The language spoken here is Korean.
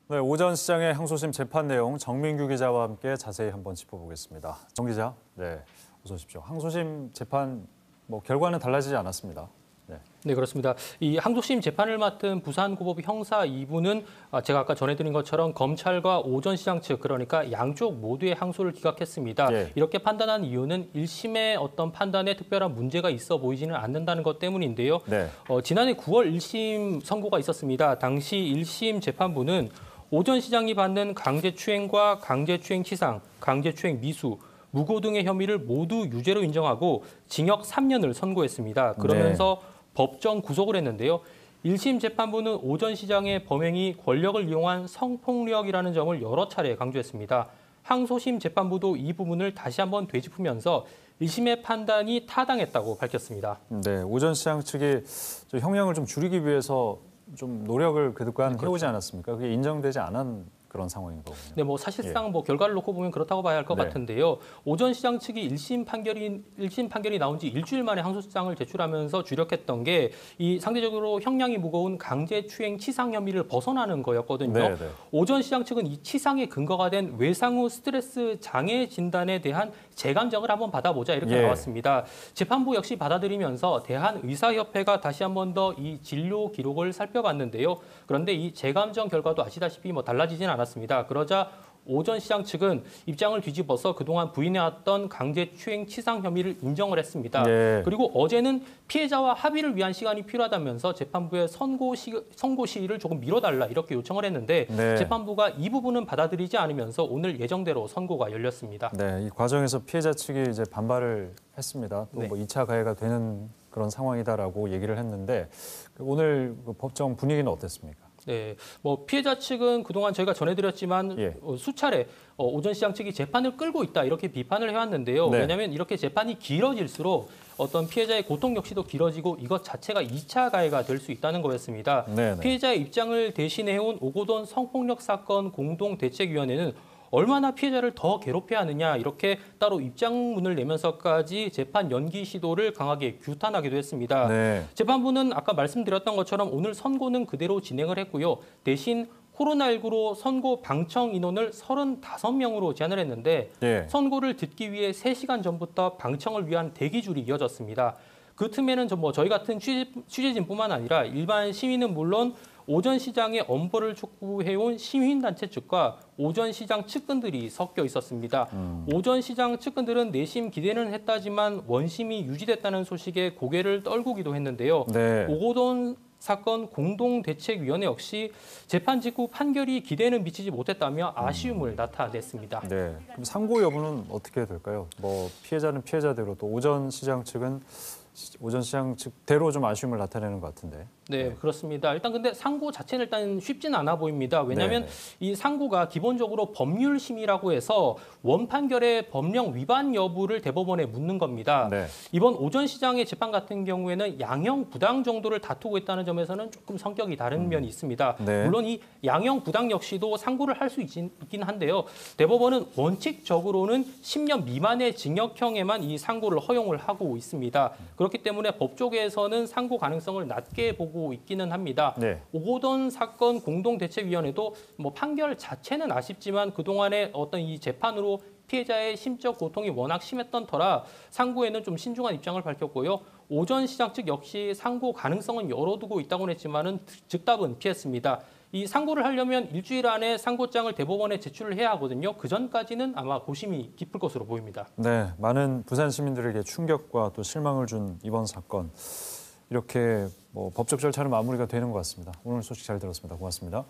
네, 오전 시장의 항소심 재판 내용 정민규 기자와 함께 자세히 한번 짚어보겠습니다. 정 기자, 네, 어서 오십시오. 항소심 재판 결과는 달라지지 않았습니다. 네, 그렇습니다. 이 항소심 재판을 맡은 부산고법 형사 2부는 제가 아까 전해드린 것처럼 검찰과 오전시장 측, 그러니까 양쪽 모두의 항소를 기각했습니다. 예. 이렇게 판단한 이유는 1심의 어떤 판단에 특별한 문제가 있어 보이지는 않는다는 것 때문인데요. 네. 지난해 9월 1심 선고가 있었습니다. 당시 1심 재판부는 오전시장이 받는 강제추행과 강제추행치상, 강제추행 미수, 무고 등의 혐의를 모두 유죄로 인정하고 징역 3년을 선고했습니다. 그러면서 법정 구속을 했는데요. 1심 재판부는 오전 시장의 범행이 권력을 이용한 성폭력이라는 점을 여러 차례 강조했습니다. 항소심 재판부도 이 부분을 다시 한번 되짚으면서 1심의 판단이 타당했다고 밝혔습니다. 네, 오전 시장 측이 형량을 좀 줄이기 위해서 좀 노력을 그동안 해오지 않았습니까? 그게 인정되지 않은 그런 상황인 거군요. 네, 사실상 결과를 놓고 보면 그렇다고 봐야 할 것 같은데요. 오전 시장 측이 1심 판결이 나온 지 일주일 만에 항소장을 제출하면서 주력했던 게 이 상대적으로 형량이 무거운 강제추행 치상 혐의를 벗어나는 거였거든요. 오전 시장 측은 이 치상의 근거가 된 외상후 스트레스 장애 진단에 대한 재감정을 한번 받아보자 이렇게 나왔습니다. 재판부 역시 받아들이면서 대한의사협회가 다시 한번 더 이 진료 기록을 살펴봤는데요. 그런데 이 재감정 결과도 아시다시피 달라지진 않았습니다. 그러자 오전 시장 측은 입장을 뒤집어서 그동안 부인해왔던 강제추행 치상 혐의를 인정을 했습니다. 그리고 어제는 피해자와 합의를 위한 시간이 필요하다면서 재판부의 선고 시일을 조금 미뤄달라 이렇게 요청을 했는데 재판부가 이 부분은 받아들이지 않으면서 오늘 예정대로 선고가 열렸습니다. 네, 이 과정에서 피해자 측이 이제 반발을 했습니다. 또 2차 가해가 되는 그런 상황이다라고 얘기를 했는데 오늘 법정 분위기는 어땠습니까? 네, 피해자 측은 그동안 저희가 전해드렸지만 수차례 오전 시장 측이 재판을 끌고 있다 이렇게 비판을 해왔는데요. 왜냐하면 이렇게 재판이 길어질수록 어떤 피해자의 고통 역시도 길어지고 이것 자체가 2차 가해가 될 수 있다는 거였습니다. 피해자의 입장을 대신해온 오고돈 성폭력 사건 공동대책위원회는 얼마나 피해자를 더 괴롭혀야 하느냐 이렇게 따로 입장문을 내면서까지 재판 연기 시도를 강하게 규탄하기도 했습니다. 재판부는 아까 말씀드렸던 것처럼 오늘 선고는 그대로 진행을 했고요. 대신 코로나19로 선고 방청 인원을 35명으로 제한을 했는데 선고를 듣기 위해 3시간 전부터 방청을 위한 대기줄이 이어졌습니다. 그 틈에는 저희 같은 취재진뿐만 아니라 일반 시민은 물론 오전 시장의 엄벌을 촉구해온 시민단체 측과 오전 시장 측근들이 섞여 있었습니다. 오전 시장 측근들은 내심 기대는 했다지만 원심이 유지됐다는 소식에 고개를 떨구기도 했는데요. 오고돈 사건 공동대책위원회 역시 재판 직후 판결이 기대는 미치지 못했다며 아쉬움을 나타냈습니다. 그럼 상고 여부는 어떻게 될까요? 피해자는 피해자대로 또 오전 시장 측은 오전 시장 측대로 좀 아쉬움을 나타내는 것 같은데. 네, 그렇습니다. 일단 근데 상고 자체는 일단 쉽지는 않아 보입니다. 왜냐하면 이 상고가 기본적으로 법률심의라고 해서 원판결의 법령 위반 여부를 대법원에 묻는 겁니다. 이번 오전 시장의 재판 같은 경우에는 양형 부당 정도를 다투고 있다는 점에서는 조금 성격이 다른 면이 있습니다. 물론 이 양형 부당 역시도 상고를 할 수 있긴 한데요. 대법원은 원칙적으로는 10년 미만의 징역형에만 이 상고를 허용을 하고 있습니다. 그렇기 때문에 법조계에서는 상고 가능성을 낮게 보고 있기는 합니다. 오고돈 사건 공동대책위원회도 판결 자체는 아쉽지만 그동안의 어떤 이 재판으로 피해자의 심적 고통이 워낙 심했던 터라 상고에는 좀 신중한 입장을 밝혔고요. 오전 시장 측 역시 상고 가능성은 열어두고 있다고는 했지만은 즉답은 피했습니다. 이 상고를 하려면 일주일 안에 상고장을 대법원에 제출을 해야 하거든요. 그 전까지는 아마 고심이 깊을 것으로 보입니다. 네, 많은 부산 시민들에게 충격과 또 실망을 준 이번 사건. 이렇게 법적 절차는 마무리가 되는 것 같습니다. 오늘 소식 잘 들었습니다. 고맙습니다.